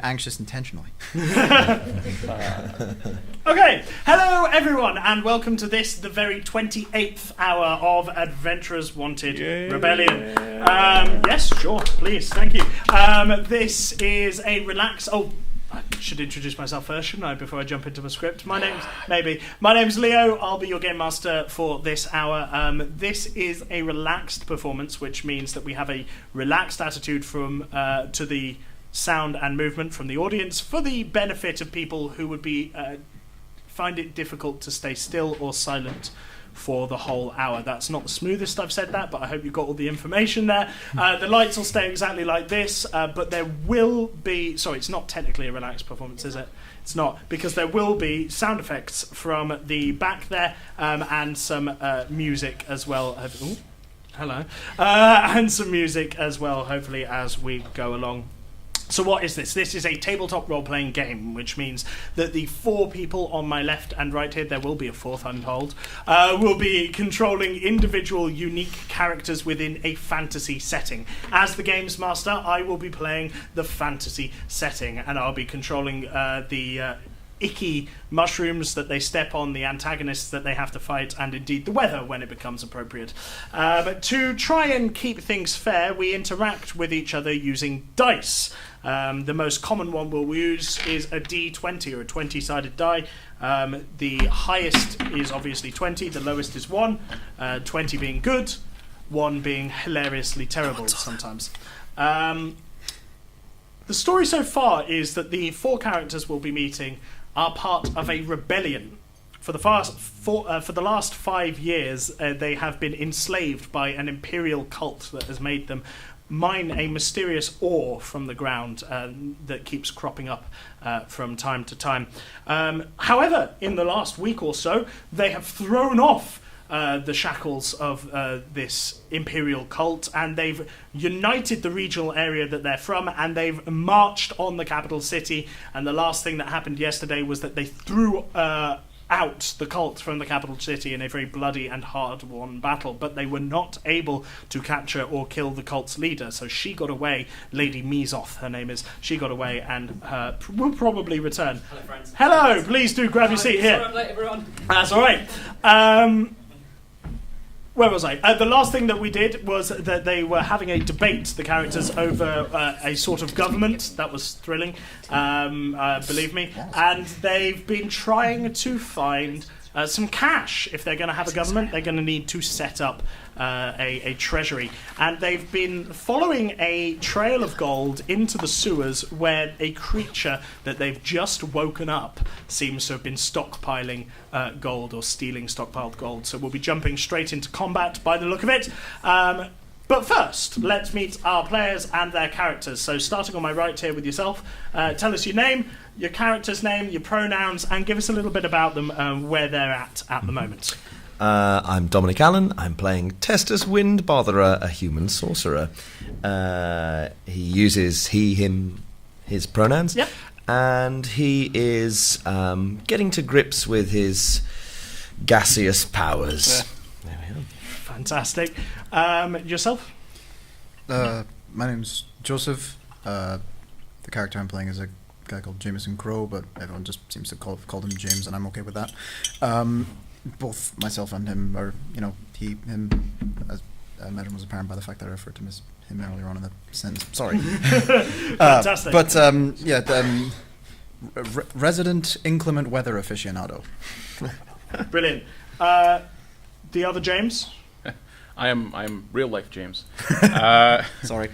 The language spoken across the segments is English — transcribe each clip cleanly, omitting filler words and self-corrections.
anxious intentionally. Okay, hello everyone, and welcome to this, the very 28th hour of Adventurers Wanted Rebellion. Yes, sure, please, thank you. This is a relaxed... Oh, I should introduce myself first, shouldn't I, before I jump into my script? My name's Leo. I'll be your game master for this hour. This is a relaxed performance, which means that we have a relaxed attitude from to the sound and movement from the audience for the benefit of people who would be find it difficult to stay still or silent for the whole hour. That's not the smoothest I've said that, but I hope you got all the information there. The lights will stay exactly like this, but there will be... Sorry, it's not technically a relaxed performance, is it? It's not, because there will be sound effects from the back there, and some music as well. Ooh, hello. And some music as well, hopefully, as we go along. So what is this? This is a tabletop role-playing game, which means that the four people on my left and right here, there will be a fourth, I'm told, will be controlling individual, unique characters within a fantasy setting. As the games master, I will be playing the fantasy setting, and I'll be controlling the icky mushrooms that they step on, the antagonists that they have to fight, and indeed the weather when it becomes appropriate. To try and keep things fair, we interact with each other using dice. The most common one we'll use is a D20, or a 20-sided die. The highest is obviously 20, the lowest is 1, 20 being good, 1 being hilariously terrible sometimes. The story so far is that the four characters we'll be meeting are part of a rebellion. For the last 5 years, they have been enslaved by an imperial cult that has made them mine a mysterious ore from the ground that keeps cropping up from time to time. However, in the last week or so, they have thrown off the shackles of this imperial cult, and they've united the regional area that they're from, and they've marched on the capital city. And the last thing that happened yesterday was that they threw out the cult from the capital city in a very bloody and hard-won battle, but they were not able to capture or kill the cult's leader, so she got away. Lady Mizoth, her name is. She got away and will probably return. Hello, friends. Hello, please do grab your seat here. Sorry I'm late, everyone. That's all right. Where was I? The last thing that we did was that they were having a debate, the characters, over a sort of government. That was thrilling, believe me. And they've been trying to find some cash. If they're going to have a government, they're going to need to set up a treasury. And they've been following a trail of gold into the sewers where a creature that they've just woken up seems to have been stockpiling gold, or stealing stockpiled gold. So we'll be jumping straight into combat by the look of it. But first, let's meet our players and their characters. So starting on my right here with yourself, tell us your name, your character's name, your pronouns, and give us a little bit about them, where they're at the moment. I'm Dominic Allen. I'm playing Testus Windbotherer, a human sorcerer. He uses he, him, his pronouns. Yep. And he is getting to grips with his gaseous powers. There we are. Fantastic. Yourself? My name's Joseph. The character I'm playing is a guy called Jameson Crow, but everyone just seems to call him James, and I'm okay with that. Both myself and him are, he, him, as I imagine was apparent by the fact that I referred to him as him earlier on in the sentence. Sorry. Fantastic. Resident inclement weather aficionado. Brilliant. The other James? I am real life James. Sorry.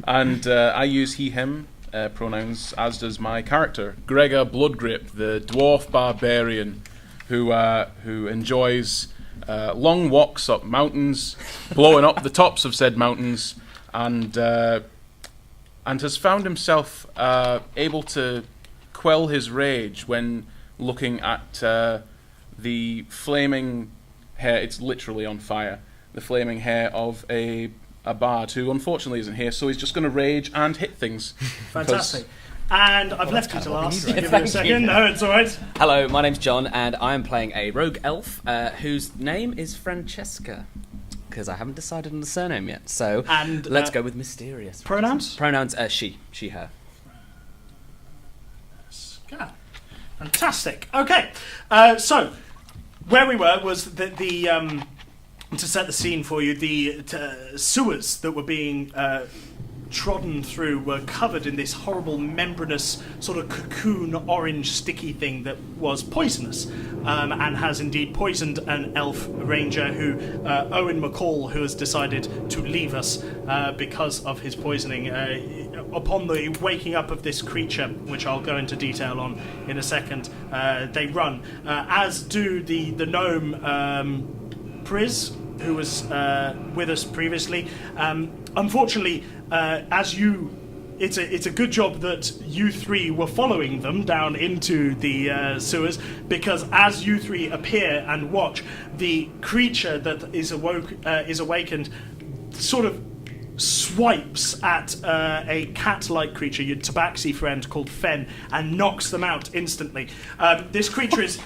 And I use he, him pronouns, as does my character, Gregor Bloodgrip, the dwarf barbarian who enjoys long walks up mountains, blowing up the tops of said mountains, and has found himself able to quell his rage when looking at the flaming hair. It's literally on fire. The flaming hair of a bard who unfortunately isn't here, so he's just going to rage and hit things. Fantastic. And I've left you to last. Yeah, Give me a second. No, it's all right. Hello, my name's John, and I'm playing a rogue elf whose name is Francesca, because I haven't decided on the surname yet. So let's go with mysterious. Pronouns? Pronouns, she, her. Fantastic. Okay, so where we were was that the to set the scene for you, the sewers that were being trodden through were covered in this horrible membranous sort of cocoon orange sticky thing that was poisonous, and has indeed poisoned an elf ranger who Owen McCall, who has decided to leave us because of his poisoning. Upon the waking up of this creature, which I'll go into detail on in a second, they run, as do the gnome Priz, who was with us previously. Unfortunately, it's a good job that you three were following them down into the sewers, because as you three appear and watch, the creature that is awakened sort of swipes at a cat-like creature, your tabaxi friend called Fen, and knocks them out instantly. This creature is...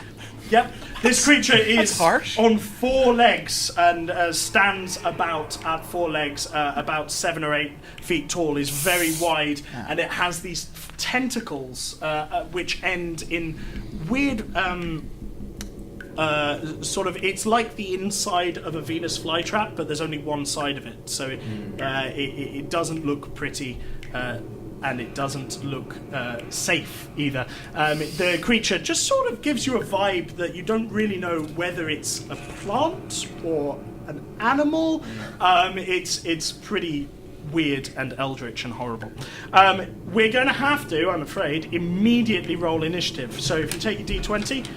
Yep, this creature is on 4 legs and stands about at 4 legs, about 7 or 8 feet tall, is very wide, and it has these tentacles which end in weird sort of, it's like the inside of a Venus flytrap, but there's only one side of it, so it doesn't look pretty. And it doesn't look safe either. The creature just sort of gives you a vibe that you don't really know whether it's a plant or an animal. It's pretty weird and eldritch and horrible. We're going to have to, I'm afraid, immediately roll initiative. So if you take your d20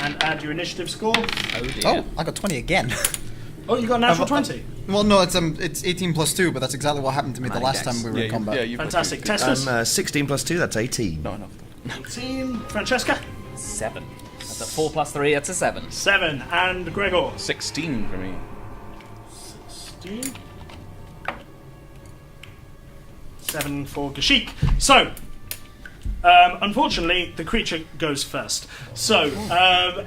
and add your initiative score. Oh dear. Oh, I got 20 again. Oh, you got a natural 20? Well, no, it's 18 plus 2, but that's exactly what happened to me the last time we were in combat. you've Fantastic. got Testus? 16 plus 2, that's 18. No, no. 18. Francesca? 7. That's a 4 plus 3, that's a 7. 7. And Gregor? 16 for me. 16. 7 for Gashik. So, unfortunately, the creature goes first. So,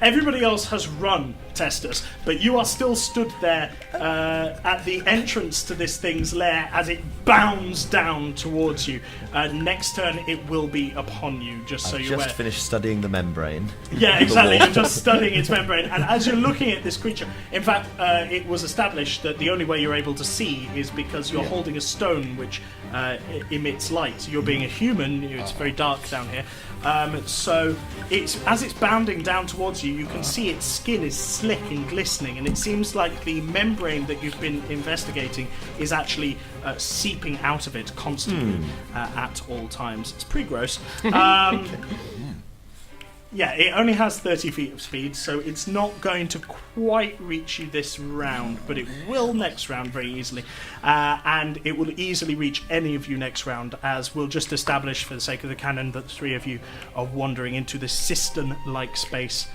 everybody else has run, Testus, but you are still stood there at the entrance to this thing's lair as it bounds down towards you. Next turn, it will be upon you, just so you're aware. Just finished studying the membrane. Yeah, exactly. You're just studying its membrane. And as you're looking at this creature, in fact, it was established that the only way you're able to see is because you're holding a stone which emits light. You're being a human, it's very dark down here. So as it's bounding down towards you, you can see its skin is slick and glistening, and it seems like the membrane that you've been investigating is actually seeping out of it constantly at all times. It's pretty gross. Yeah, it only has 30 feet of speed, so it's not going to quite reach you this round, but it will next round very easily. And it will easily reach any of you next round, as we'll just establish, for the sake of the canon, that the 3 of you are wandering into this cistern-like space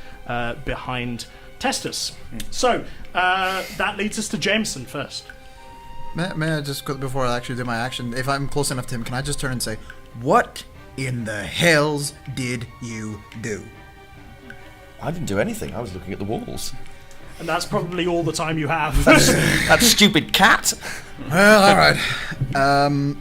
behind Testus. So, that leads us to Jameson first. May I just, before I actually do my action, if I'm close enough to him, can I just turn and say, "What in the hells did you do?" I didn't do anything, I was looking at the walls. And that's probably all the time you have. That stupid cat! Well, alright. Dying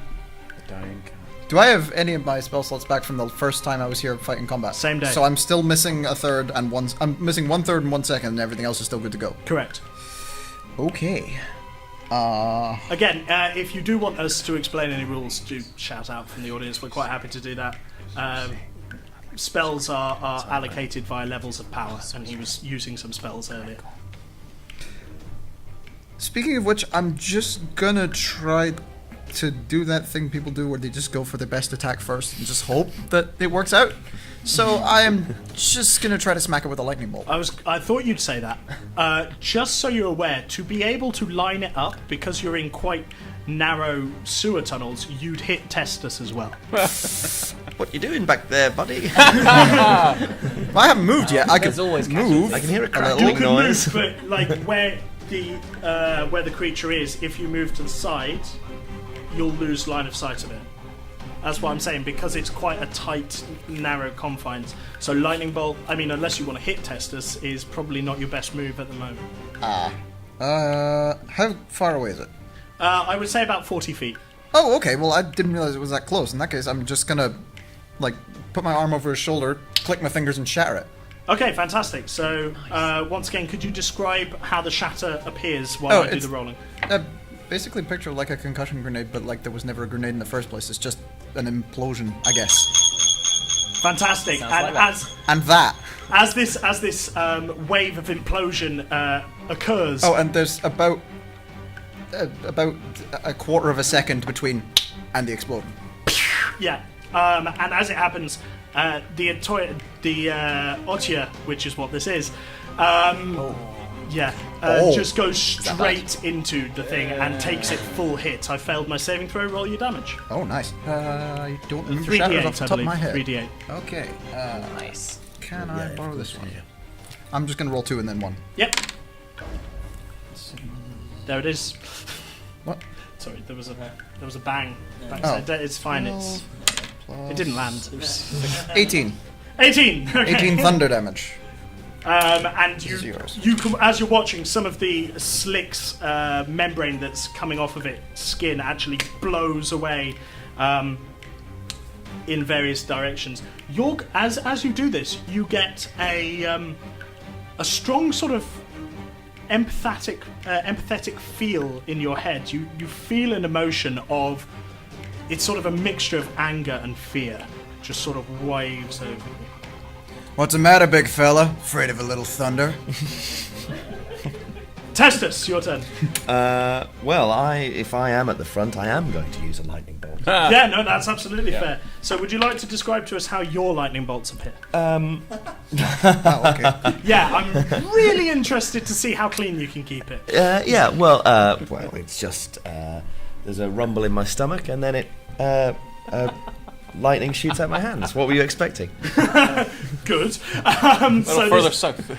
cat. Do I have any of my spell slots back from the first time I was here fighting combat? Same day. So I'm still missing a third and one... I'm missing 1/3 and 1 second, and everything else is still good to go. Correct. Okay. Again, if you do want us to explain any rules, do shout out from the audience. We're quite happy to do that. Spells are allocated via levels of power, and he was using some spells earlier. Speaking of which, I'm just gonna try to do that thing people do where they just go for their best attack first and just hope that it works out. So I am just gonna try to smack it with a lightning bolt. I thought you'd say that. Just so you're aware, to be able to line it up, because you're in quite narrow sewer tunnels, you'd hit Testus as well. What you doing back there, buddy? I haven't moved yet. I There's could always move. I can hear a You crackling can noise. move, but like where the creature is, if you move to the side, you'll lose line of sight of it. That's what I'm saying, because it's quite a tight, narrow confines. So lightning bolt, I mean, unless you want to hit Testus, is probably not your best move at the moment. How far away is it? I would say about 40 feet. Oh, okay. Well, I didn't realize it was that close. In that case, I'm just gonna, like, put my arm over his shoulder, click my fingers and shatter it. Okay, fantastic. So, once again, could you describe how the shatter appears while I do the rolling? Basically, picture like a concussion grenade, but like there was never a grenade in the first place. It's just an implosion, I guess. Fantastic. And That. as this wave of implosion occurs. Oh, and there's about a quarter of a second between and the explosion. Yeah. And as it happens, the Otia, which is what this is, just goes straight into the thing and takes it full hit. I failed my saving throw. Roll your damage. Oh, nice. I don't remember 3d8 shatters off the top of my head. 3d8. Okay. Nice. Can I borrow this one? I'm just going to roll 2 and then 1. Yep. There it is. What? Sorry, there was a bang. Oh. It's fine. It didn't land. It was 18. 18. Okay. 18 thunder damage. And This is yours. you can, as you're watching, some of the slick's membrane that's coming off of its skin actually blows away in various directions. As you do this, you get a strong sort of empathetic feel in your head. You feel an emotion of, it's sort of a mixture of anger and fear, just sort of waves over you. What's the matter, big fella? Afraid of a little thunder? Testus, your turn. If I am at the front, I am going to use a lightning bolt. Yeah, no, that's absolutely fair. So would you like to describe to us how your lightning bolts appear? Oh, okay. Yeah, I'm really interested to see how clean you can keep it. It's just there's a rumble in my stomach, and then lightning shoots out my hands. What were you expecting? Good. Further south.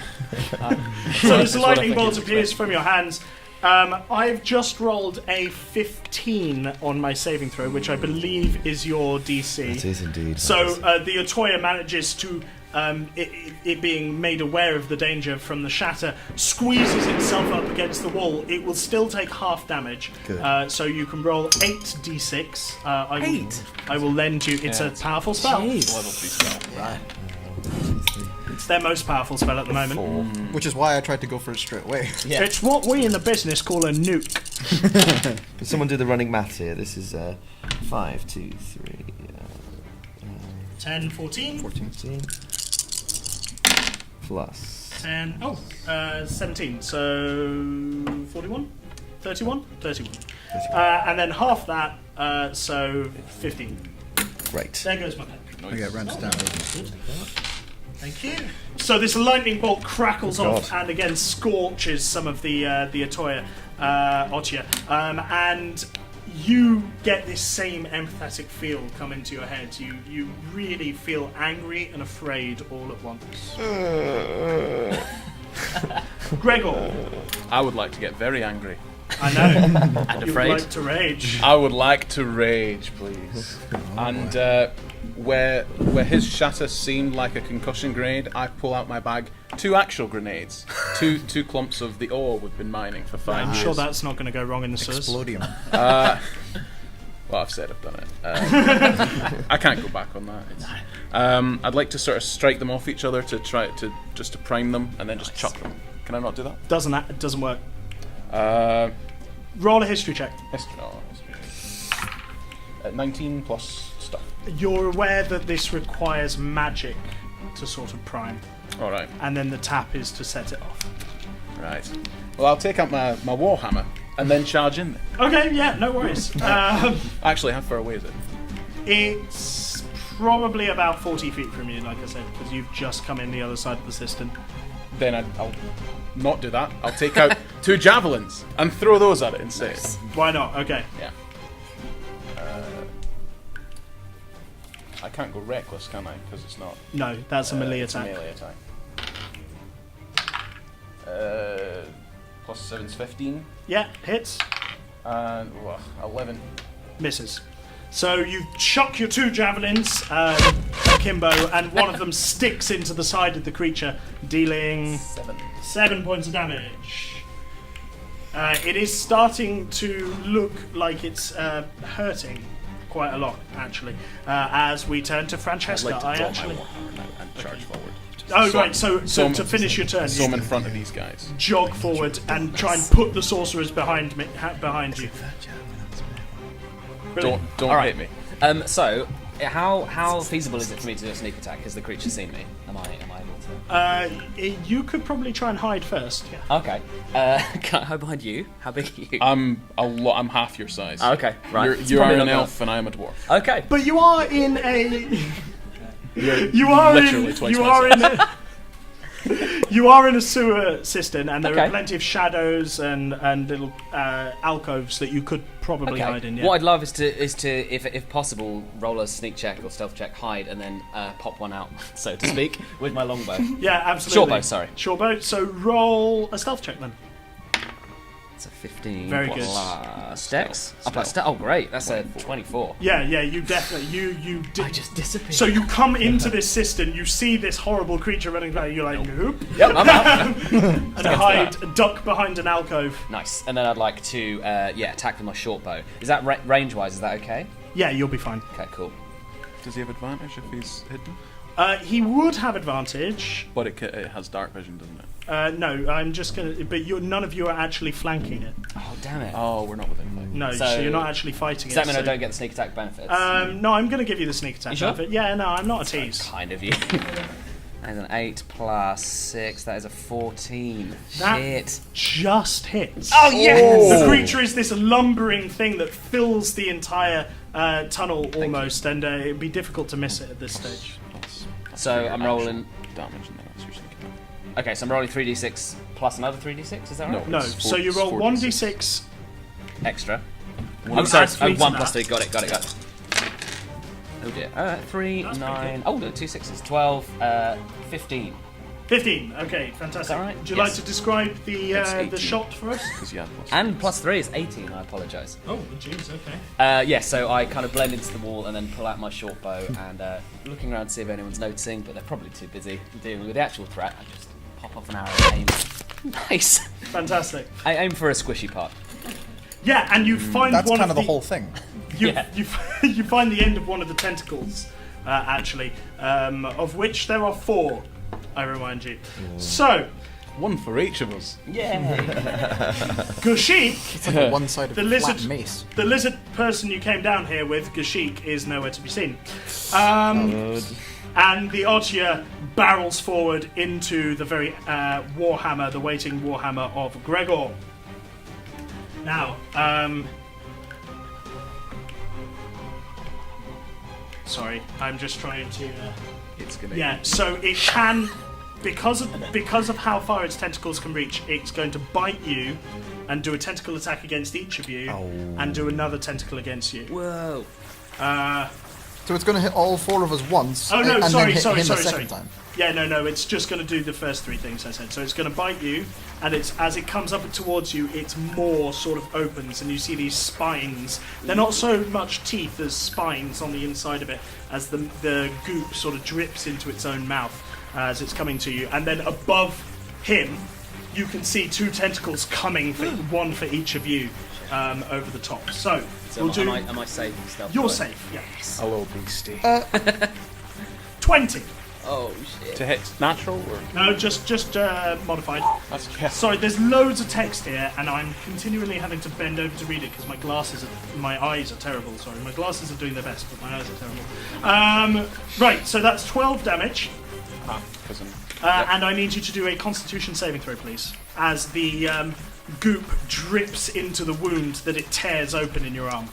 So this lightning bolt appears from your hands. I've just rolled a 15 on my saving throw, which I believe is your DC. It is indeed. So the Otoya manages to, it being made aware of the danger from the shatter, squeezes itself up against the wall. It will still take half damage. Good. So you can roll 8d6. Eight? I will lend you. It's a powerful spell. Level 3 spell. Right. It's their most powerful spell at the moment. Which is why I tried to go for it straight away. Yeah. It's what we in the business call a nuke. Can someone do the running maths here? This is 5, 2, 3, 10, 14. 14 plus 10, 17. So 41? 31? 31. And then half that, so 15. Great. There goes my pen. Okay, rounds down. Thank you. So this lightning bolt crackles Oh, off and again scorches some of the Otoya, and you get this same empathetic feel come into your head. You really feel angry and afraid all at once. Gregor. I would like to get very angry. I know. And You'd afraid. like to rage. I would like to rage, please. And where his shatter seemed like a concussion grenade, I pull out my bag 2 actual grenades, two clumps of the ore we've been mining for 5 I'm years. sure that's not going to go wrong in the sewers. Explodium. Well, I've said I've done it. I can't go back on that. I'd like to sort of strike them off each other to try to prime them and then just chuck them. Can I not do that? It doesn't work. Roll a history check. History. 19 plus stuff. You're aware that this requires magic to sort of prime, All right. and then the tap is to set it off. Right. Well, I'll take out my warhammer and then charge in there. Okay, yeah, no worries. Actually, how far away is it? It's probably about 40 feet from you, like I said, because you've just come in the other side of the cistern. Then I'll not do that. I'll take out 2 javelins and throw those at it instead. Why not? Okay. Yeah. I can't go reckless, can I? Because it's not. No, that's a melee it's a attack. melee attack. Plus 7's 15. Yeah, hits. And 11. Misses. So you chuck your 2 javelins, akimbo, and one of them sticks into the side of the creature, dealing 7 points of damage. It is starting to look like it's hurting. quite a lot, actually. As we turn to I'd Francesca, like to I draw actually. my warhammer now and charge forward. Oh, right, so to finish your turn, So you I'm in front of these guys. jog forward and try and put the sorcerers behind you. Brilliant. Don't All right. hit me. So, how feasible is it for me to do a sneak attack? Has the creature seen me? Am I able to? You could probably try and hide first. Yeah. Okay. Can I hide behind you? How big are you? I'm half your size. Okay, right. It's You are probably an not elf and I am a dwarf. Okay. But you are in a. You're You are literally in. twice You my are size. in a. You are in a sewer cistern, and there are Okay. plenty of shadows and little alcoves that you could probably hide in. Yeah. What I'd love is to if possible roll a sneak check or stealth check, hide, and then pop one out, so to speak, with my longbow. Yeah, absolutely. Shortbow, sorry. Shortbow. So roll a stealth check then. It's a 15 Very good. plus dex. Oh, great. That's a 24. Yeah, you definitely you did. I just disappeared. So you come into this cistern, you see this horrible creature running by. You're like, nope, Yep, I'm out. and hide, duck behind an alcove. Nice. And then I'd like to attack with my short bow. Is that range wise? Is that okay? Yeah, you'll be fine. Okay, cool. Does he have advantage if he's hidden? He would have advantage. But it has dark vision, doesn't it? No, I'm just gonna. But none of you are actually flanking it. Oh, damn it. Oh, we're not within fight. No, so, So- you're not actually fighting Does it. that mean I so- don't get the sneak attack benefits? No, I'm gonna give you the sneak attack You sure? benefit. Yeah, no, I'm not a tease. Kind of you. That is an 8 plus 6. That is a 14. That- Shit. Just hits. Oh, yes! The creature is this lumbering thing that fills the entire tunnel almost, and it'd be difficult to miss it at this stage. So I'm rolling. Damage and then that's your sneak attack. Okay, so I'm rolling 3d6 plus another 3d6. Is that right? No, It's so you roll 4d6. 1d6. Extra. One I'm sorry. adds three to 1 that. plus 3. Got it. Oh dear. 3, That's pretty 9. Oh, no, 2 6s. 12. 15. 15. Okay, fantastic. Is that right? Would you Yes. like to describe the 18. shot for us? Because you had plus. And plus 3 is 18. I apologise. Oh, jeez. Okay. Yeah, so I kind of blend into the wall and then pull out my short bow and looking around to see if anyone's noticing, but they're probably too busy dealing with the actual threat. I just pop off an arrow and aim. Nice. Fantastic. I aim for a squishy part. Yeah, and you find That's one kind of of the whole thing. You, Yeah. you find the end of one of the tentacles, actually, of which there are 4. I remind you. So, One for each of us. Yay! Gashik, It's like a one-sided the flat lizard, mace. the lizard person you came down here with, Gashik, is nowhere to be seen. And the archer barrels forward into the very warhammer, the waiting warhammer of Gregor. Now, sorry, I'm just trying to. It's gonna. Yeah, so it can, because of how far its tentacles can reach, it's going to bite you, and do a tentacle attack against each of you, and do another tentacle against you. Whoa. So it's going to hit all 4 of us once, Oh no, and sorry, then hit sorry, him sorry, a second sorry. time. Yeah, no, it's just going to do the first 3 things I said. So it's going to bite you, and it's as it comes up towards you, its maw sort of opens, and you see these spines. They're not so much teeth as spines on the inside of it, as the goop sort of drips into its own mouth as it's coming to you. And then above him, you can see 2 tentacles coming, one for each of you, over the top. So we'll do. Am I safe and stealth? You're wise? safe. Yes. Hello, beastie. 20. Oh shit. To hit natural or No, just modified. that's yeah. Sorry, there's loads of text here, and I'm continually having to bend over to read it because my eyes are terrible. Sorry, my glasses are doing their best, but my eyes are terrible. Right, so that's 12 damage, Because and I need you to do a Constitution saving throw, please, as the goop drips into the wound that it tears open in your arm.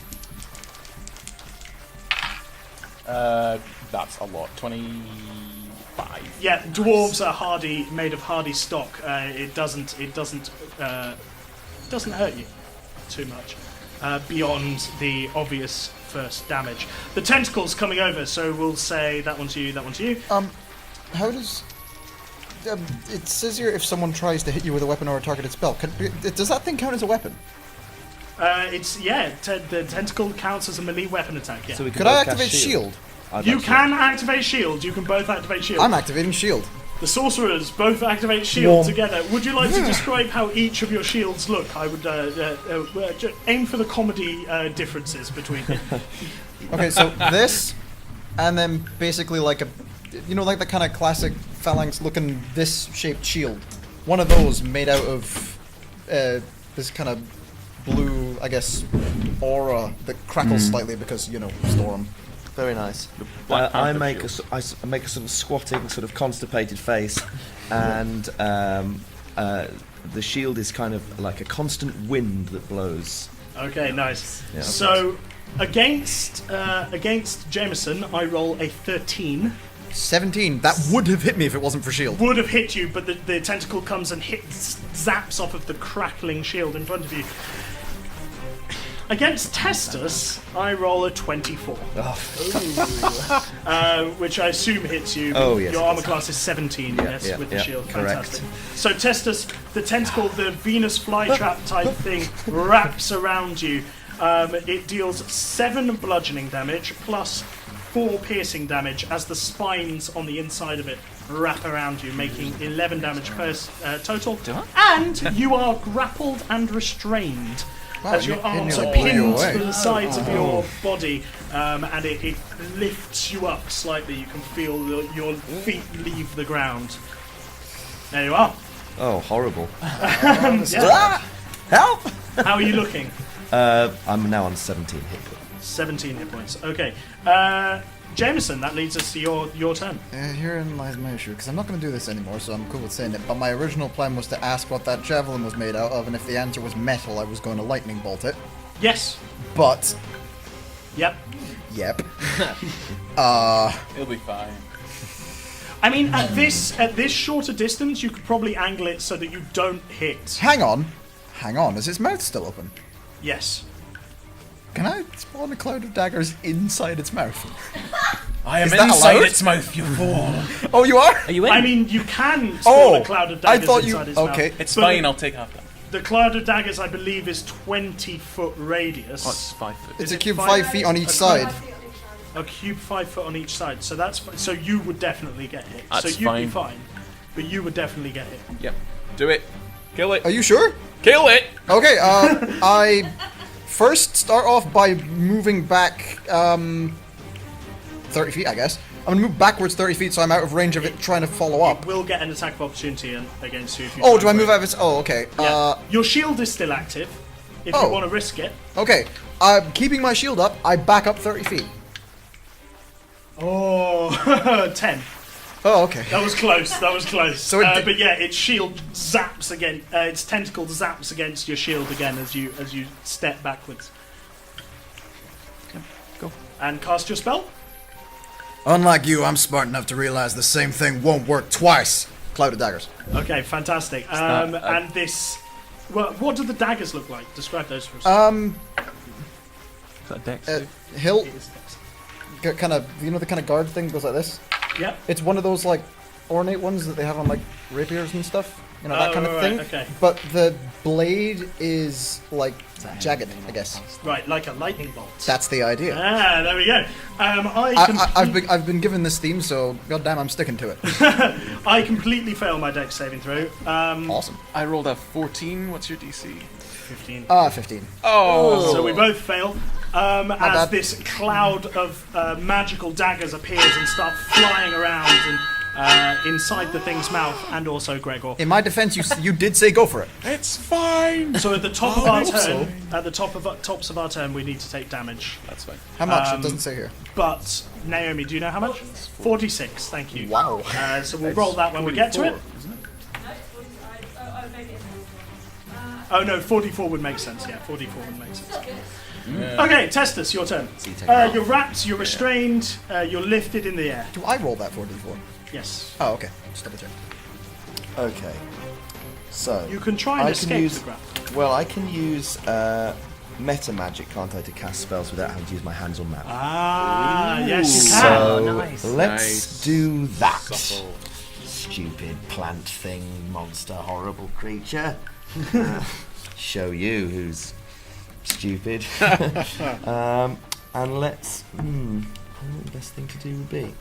that's a lot. 25. Yeah, dwarves are hardy, made of hardy stock. It doesn't hurt you too much beyond the obvious first damage. The tentacles coming over, so we'll say that one to you, that one to you. How does... it says here if someone tries to hit you with a weapon or a targeted spell. Does that thing count as a weapon? The tentacle counts as a melee weapon attack. Yeah. So we can Could I both cast activate shield? I'd You like to- can activate shield. You can both activate shield. I'm activating shield. The sorcerers both activate shield Warm. together. Would you like to describe how each of your shields look? I would aim for the comedy differences between them. Okay, so this, and then basically like like the kind of classic phalanx-looking this-shaped shield. One of those made out of this kind of blue, I guess, aura that crackles slightly because storm. Very nice. Black I Panther make shield. I make a sort of squatting, sort of constipated face, and the shield is kind of like a constant wind that blows. Okay, nice. Yeah. So against Jameson, I roll a 13. 17. That would have hit me if it wasn't for shield. Would have hit you, but the tentacle comes and zaps off of the crackling shield in front of you. Against Testus, I roll a 24. Which I assume hits you. Oh, yes, Your it armor does. class is 17, yes, with the shield. correct. Fantastic. So Testus, the tentacle, the Venus flytrap type thing, wraps around you. It deals 7 bludgeoning damage plus 4 piercing damage as the spines on the inside of it wrap around you, making 11 damage per total. And you are grappled and restrained. Wow, As your it arms nearly are blew you pinned away. to the sides of your body, and it lifts you up slightly. You can feel your feet leave the ground. There you are. Oh, horrible! Yeah. Help! How are you looking? I'm now on 17 hit points. 17 hit points. Okay. Jameson, that leads us to your turn. Herein lies my issue, because I'm not going to do this anymore, so I'm cool with saying it. But my original plan was to ask what that javelin was made out of, and if the answer was metal, I was going to lightning bolt it. Yes. But, Yep. yep. It'll be fine. I mean, at this shorter distance, you could probably angle it so that you don't hit. Hang on. Is his mouth still open? Yes. Can I spawn a cloud of daggers inside its mouth? I am Is that inside allowed? its mouth, you fool. Oh, you are? Are you in? I mean, you can spawn a cloud of daggers I thought you... inside his mouth. Okay. It's But fine, I'll take half that. The cloud of daggers, I believe, is 20-foot radius. Oh, it's 5 foot. It's Is a it cube 5 5 feet on each side. A cube 5 foot on each side, so so you would definitely get hit. That's so you'd be fine. fine, but you would definitely get hit. Yep. Do it. Kill it. Are you sure? Kill it! Okay, I first start off by moving back 30 feet, I guess. I'm going to move backwards 30 feet so I'm out of range of it trying to follow up. Will get an attack of opportunity against you. If you Oh, try do I and move break. out of its... Oh, okay. Yeah. Your shield is still active. If Oh. you want to risk it. Okay. Keeping my shield up, I back up 30 feet. Oh, 10. Oh, okay. That was close. That was close. So it but yeah, its shield zaps again. Its tentacle zaps against your shield again as you step backwards. Go. And cast your spell. Unlike you, I'm smart enough to realize the same thing won't work twice. Cloud of daggers. Okay, fantastic. not And this. Well, what do the daggers look like? Describe those for us. Is that a dex? Hilt, kind of, the kind of guard thing that goes like this? Yep. It's one of those, like, ornate ones that they have on, like, rapiers and stuff. That kind of right, thing. okay. But the blade is, like, jagged, I guess. Right, like a lightning bolt. That's the idea. Ah, there we go. I've been given this theme, so goddamn, I'm sticking to it. I completely fail my dex saving throw. Awesome. I rolled a 14. What's your DC? 15. 15. Oh! So we both fail. As bad. this cloud of magical daggers appears and start flying around and inside the thing's mouth, and also Gregor. In my defense, you did say go for it. It's fine! So at the top of our hope turn, at the tops of our turn, we need to take damage. That's fine. How much? It doesn't say here. But Naomi, do you know how much? 46. Thank you. Wow. So we'll roll that when we get to it. Oh no, 44 would make sense. Yeah, 44 would make sense. Okay, Testus, your turn. You're wrapped, you're restrained, you're lifted in the air. Do I roll that 4d4? Yes. Oh, okay. Just double check. Okay. So You can try and I escape can use. the grapple. Well, I can use meta magic, can't I, to cast spells without having to use my hands on map. Ah, yes, you can. So nice. let's Nice. do that. Supple. Stupid plant thing, monster, horrible creature. Show you who's stupid. And let's. I don't know what the best thing to do would be.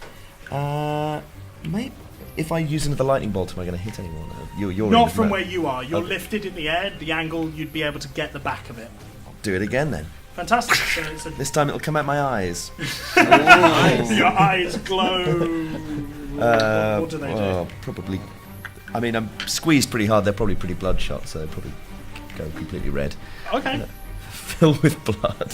Maybe if I use another lightning bolt, am I going to hit anyone? You're in Not the from map. where you are. You're Okay. lifted in the air. The angle, you'd be able to get the back of it. Do it again then. Fantastic. So it's a, This time it'll come out my eyes. your eyes glow. What do they do? Oh, probably. I mean, I'm squeezed pretty hard. They're probably pretty bloodshot, so they'll probably go completely red. Okay. Filled with blood.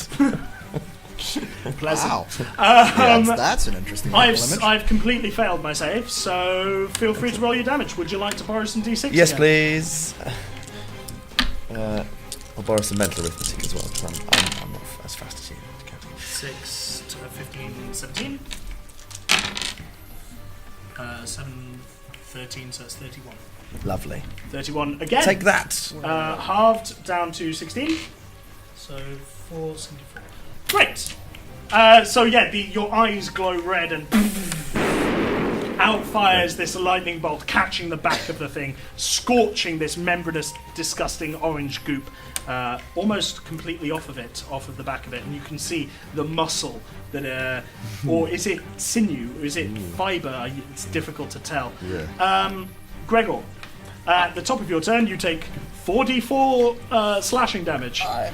Pleasant. Wow. Um, That's an interesting image. I've completely failed my save, so feel free to roll your damage. Would you like to borrow some d6? Yes, again? please. I'll borrow some mental arithmetic as well, because I'm not as fast as you. 6 to 15, 17. 7, 13, so it's 31. Lovely. 31 again. Take that. Halved down to 16. So 4, 74. Great. So yeah, your eyes glow red and out fires this lightning bolt, catching the back of the thing, scorching this membranous, disgusting orange goop almost completely off of the back of it, and you can see the muscle that, or is it sinew? Is it fibre? It's difficult to tell. Yeah. Gregor, at the top of your turn, you take 4d4 slashing damage. I'm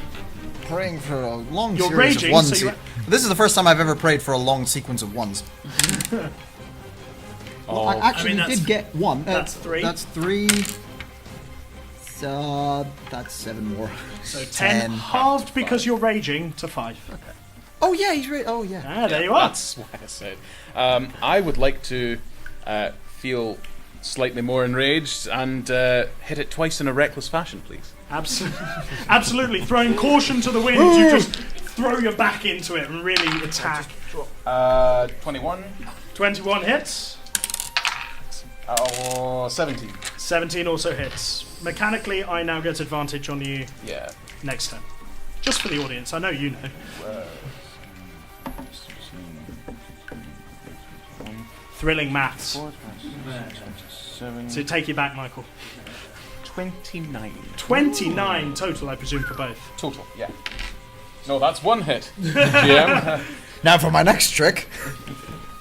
praying for a long You're series raging, of ones. so you- This is the first time I've ever prayed for a long sequence of ones. Well, I actually that's- did get one. that's 3. That's 3. So that's 7 more. So 10 halved because you're raging to 5. Oh yeah, he's right. Oh yeah. Ah, there you are. That's what I said. I would like to feel slightly more enraged and hit it twice in a reckless fashion, please. Absolutely. Throwing caution to the wind, you just throw your back into it and really attack. 21. 21 hits. 17. 17 also hits. Mechanically, I now get advantage on you Yeah. next turn. Just for the audience, I know you know. Thrilling maths. 7, So take you back, Michael. 29. 29 total, I presume, for both. Total, yeah. No, that's one hit. GM. Now for my next trick.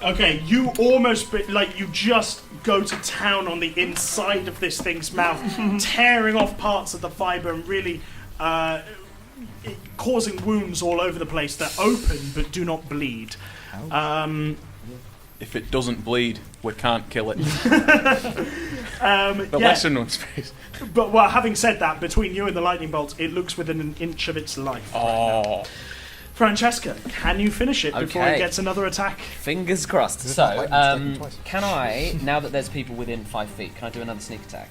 Okay, you almost, you just go to town on the inside of this thing's mouth, tearing off parts of the fibre and really causing wounds all over the place that open but do not bleed. If it doesn't bleed, we can't kill it. The lesser known space. But well, having said that, between you and the lightning bolt, it looks within an inch of its life. Oh. Francesca, can you finish it before Okay. it gets another attack? Fingers crossed. it So, not lightning striking twice? can I, now that there's people within 5 feet, can I do another sneak attack?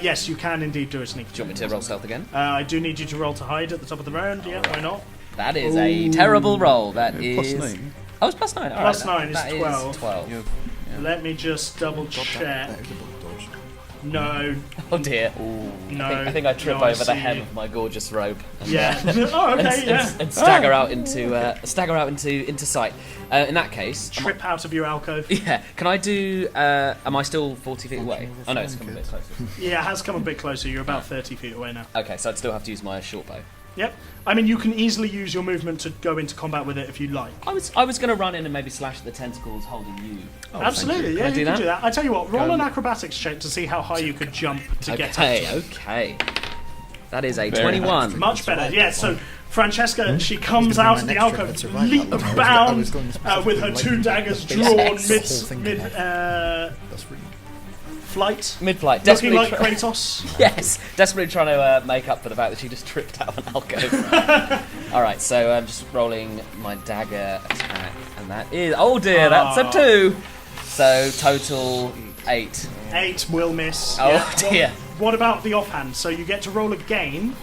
Yes, you can indeed do a sneak. Do you want me to roll stealth again? I do need you to roll to hide at the top of the round. Yeah, why not? That is a terrible roll. That Plus is... 9. Oh, it's plus 9. All Plus right, 9 is that 12. 12. Let me just double check. No, Oh dear. no. I think I trip no, over the see hem you. of my gorgeous robe. And, Yeah. Oh, okay. and, Yeah. and stagger out into sight. In that case, Trip out of your alcove. yeah. Can I do? Am I still 40 feet away? Oh no, it's coming a bit closer. Yeah, it has come a bit closer. You're about 30 feet away now. Okay, so I'd still have to use my short bow. Yep. I mean, you can easily use your movement to go into combat with it if you like. I was going to run in and maybe slash the tentacles holding you. Absolutely. Yeah, I you do can that? do that. I tell you what, roll an acrobatics check to see how high you could jump to get up to it. Okay. That is a Very 21. Much better. Yeah. So Francesca, she comes gonna be out my of the next trick, alcove, I'd survive leap that long. I bound was going specifically with her like 2 daggers the drawn base. mid The whole thing mid can happen. That's for you. flight, Mid-flight. looking Desperately like try- Kratos. Yes, desperately trying to make up for the fact that she just tripped out of an alcove. Alright, so I'm just rolling my dagger attack, and that is... Oh dear, that's a 2! So, total 8. 8 will miss. Oh Yeah. dear. What about the offhand? So you get to roll again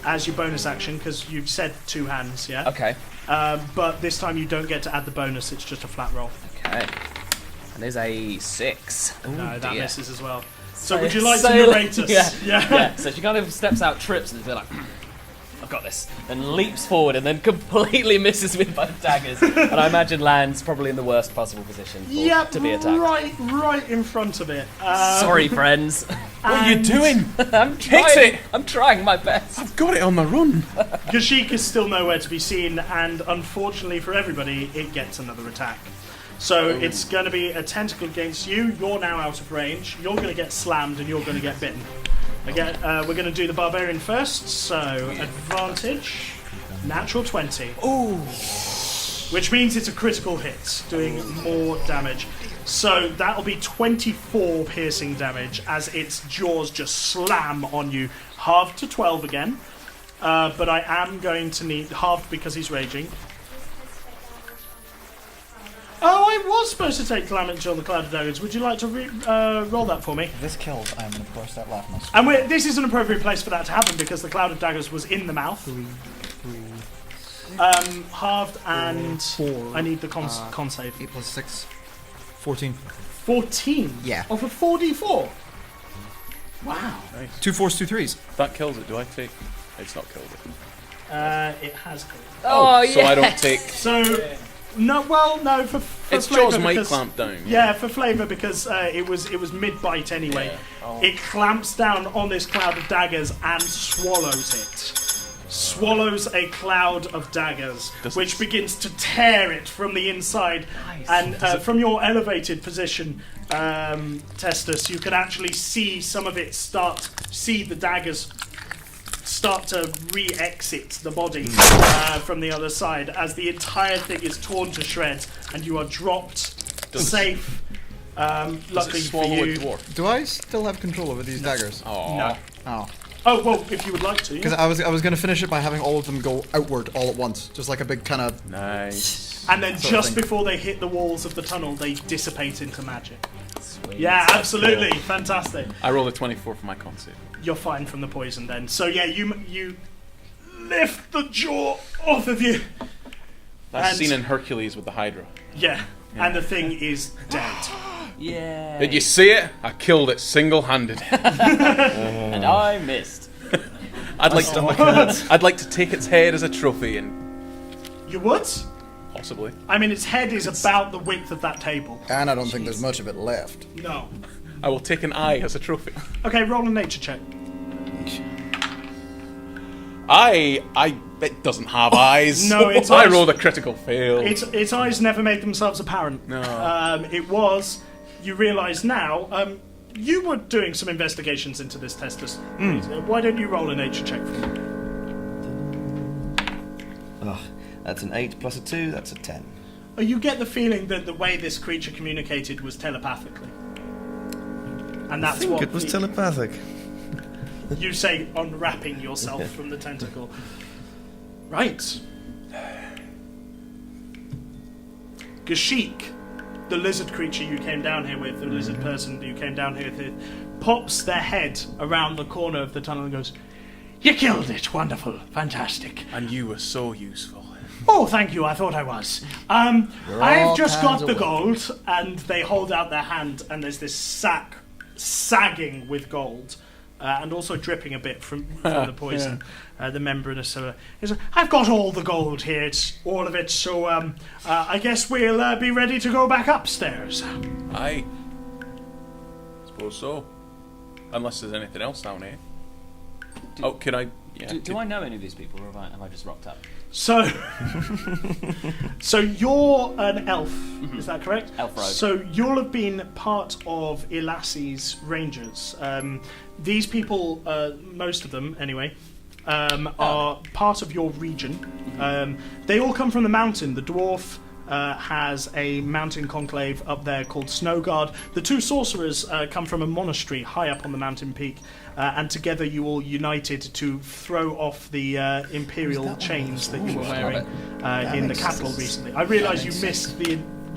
as your bonus action because you've said 2 hands, yeah? Okay, But this time you don't get to add the bonus, it's just a flat roll. okay. And there's a 6. Oh No, that dear. misses as well. So would you like to So- narrate us? Yeah. So she kind of steps out, trips, and is like, I've got this, and leaps forward, and then completely misses with both daggers, and I imagine lands probably in the worst possible position Yep, to be attacked. right in front of it. Sorry, friends. What are you doing? I'm trying. I'm trying my best. I've got it on the run. Kashyyyk is still nowhere to be seen, and unfortunately for everybody, it gets another attack. So it's going to be a tentacle against you. You're now out of range. You're going to get slammed, and you're going to get bitten. Again, we're going to do the barbarian first. So advantage. Natural 20. Ooh. Which means it's a critical hit, doing more damage. So that'll be 24 piercing damage as its jaws just slam on you. Halved to 12 again. But I am going to need halved because he's raging. Oh, I was supposed to take damage on the Cloud of Daggers. Would you like to roll that for me? If this kills, I'm going to burst out laughing. And this is an appropriate place for that to happen because the Cloud of Daggers was in the mouth. 3, Halved and 4. I need the con save. 8 plus 6. 14. 14? Yeah. Of a 4d4? Wow. Nice. 2 4s, 2 3s. That kills it. Do I take? It's not killed it. It has killed. Oh, So I don't take. So, no, for Its flavour jaws might because- clamp down. Yeah, for flavour because it was mid-bite anyway. Yeah. It clamps down on this Cloud of Daggers and swallows it. Swallows a cloud of daggers, which begins to tear it from the inside. And from your elevated position, Testus, you can actually see some of it see the daggers start to re-exit the body from the other side as the entire thing is torn to shreds and you are dropped safe. Luckily for swallow you. a dwarf? Do I still have control over these daggers? No. Oh. Oh, well, if you would like to. Because I was going to finish it by having all of them go outward all at once. Just like a big kind of... Nice. And then sort of just thing. before they hit the walls of the tunnel, they dissipate into magic. Sweet. Yeah, absolutely. Fantastic. I rolled a 24 for my con save. You're fine from the poison then. So yeah, you lift the jaw off of you. That's And- seen in Hercules with the Hydra. Yeah, and the thing is dead. Yeah. Did you see it? I killed it single-handed. And I missed. I'd like to take its head as a trophy and You would? possibly. I mean, its head is about the width of that table. And I don't think there's much of it left. No. I will take an eye as a trophy. Okay, roll a nature check. It doesn't have eyes. No, its I eyes- rolled a critical fail. Its eyes never made themselves apparent. No. It was, you realise now, you were doing some investigations into this Testus. Why don't you roll a nature check for me? Oh, that's an 8 plus a 2, that's a 10. You get the feeling that the way this creature communicated was telepathically. And that's I think what it was telepathic. you say, unwrapping yourself from the tentacle. Right. Gashik, the lizard creature you came down here with, the lizard person you came down here with, pops their head around the corner of the tunnel and goes, "You killed it, wonderful, fantastic. And you were so useful. Oh, thank you, I thought I was. all I've just got kinds the of gold," and they hold out their hand, and there's this sack sagging with gold, and also dripping a bit from the poison, the membranous silver. He's like, "I've got all the gold here, it's all of it, so I guess we'll be ready to go back upstairs." I suppose so. Unless there's anything else down here. Can I... Yeah, Do I know any of these people, or have I just rocked up? So, so you're an elf, is that correct? Elf rogue. So you'll have been part of Ilassi's Rangers. These people, most of them anyway, are part of your region. They all come from the mountain. The dwarf has a mountain conclave up there called Snowguard. The two sorcerers come from a monastery high up on the mountain peak, and together you all united to throw off the imperial chains that you were wearing in the capital recently. I realise you missed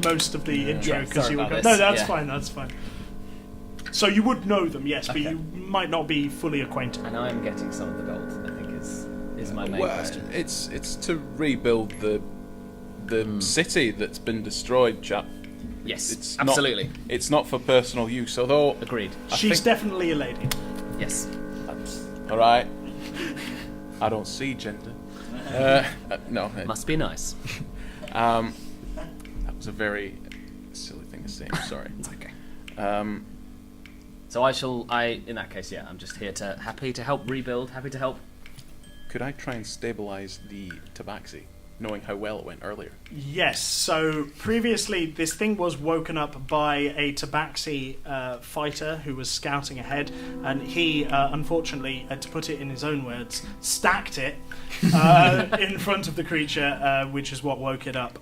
most of the intro because sorry you were about no, this. that's Yeah. fine, that's fine. So you would know them, yes, but you might not be fully acquainted. And I am getting some of the gold, I think is my main question. It's to rebuild the city that's been destroyed, chap. Yes, It's absolutely. Not, it's not for personal use, although... Agreed. She's definitely a lady. Yes. Alright. I don't see gender. No. Must be nice. That was a very silly thing to say, I'm sorry. It's okay. Um, in that case, yeah, I'm just here happy to help rebuild, happy to help. could I try and stabilise the tabaxi? knowing how well it went earlier. Yes, so previously this thing was woken up by a Tabaxi fighter who was scouting ahead, and he, unfortunately, to put it in his own words, stacked it in front of the creature, which is what woke it up.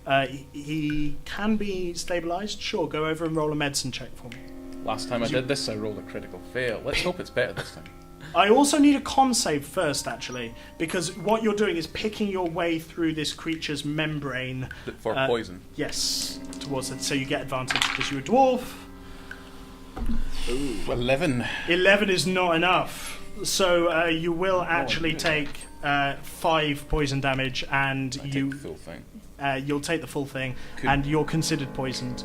He can be stabilised. Sure, go over and roll a medicine check for me. Last time I did this, I rolled a critical fail. Let's hope it's better this time. I also need a con save first, actually, because what you're doing is picking your way through this creature's membrane. For poison. Yes, towards it. So you get advantage because you're a dwarf. Ooh, 11. 11 is not enough. So you will actually take 5 poison damage, and I take the full thing. You'll take the full thing, and you're considered poisoned.